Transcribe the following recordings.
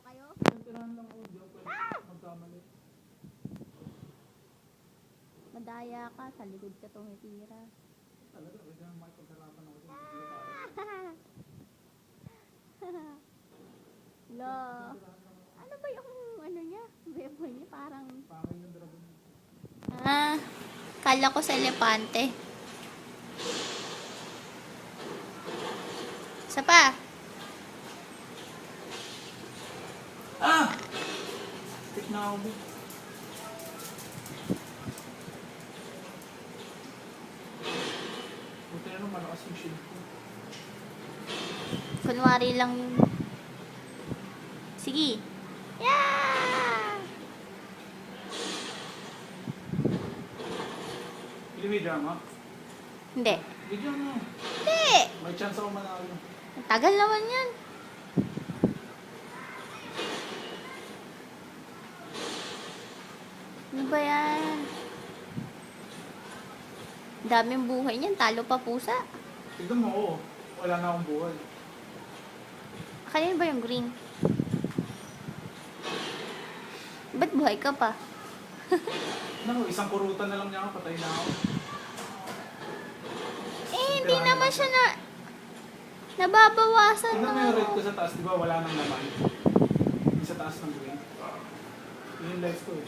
kayo? Tirahan lang ako, di ako pwede magkamali. Madaya ka, sa likod ka tumitira. Talaga, pwede naman makipagharapan ako dyan. Lo. Ano ba yung ano niya? Bebo niya parang... Pangay yung dragon. Ah, kala ko sa elepante. Isa pa. Ah! Tik na ako. Buti na naman malakas yung shield ko. Kunwari lang yun. Sige. Yeah! Hindi may drama. Hindi. Video mo. Hindi. May chance ako manalo. Ang tagal naman yan. Ano ba yan? Daming buhay niyan. Talo pa pusa. Tignan mo, oo. Wala na akong buhay. Kanina ba yung green? Ba't buhay ka pa? Naku, isang kurutan na lang niya ako, patay na ako. Eh, hindi naman siya na... Nababawasan Tignan mo na. yung red ko sa taas, di ba? Wala nang laman. Yung sa taas ng green. Yun yung life ko eh.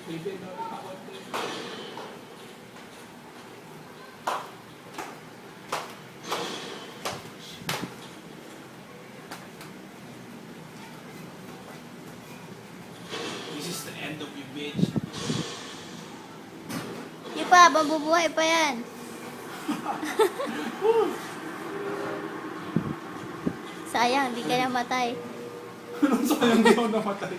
Baby, no, ako ito eh. This is the end of you, bitch. Yung pa, mabubuhay pa yan. Sayang, di ka namatay. Anong sayang di ako namatay?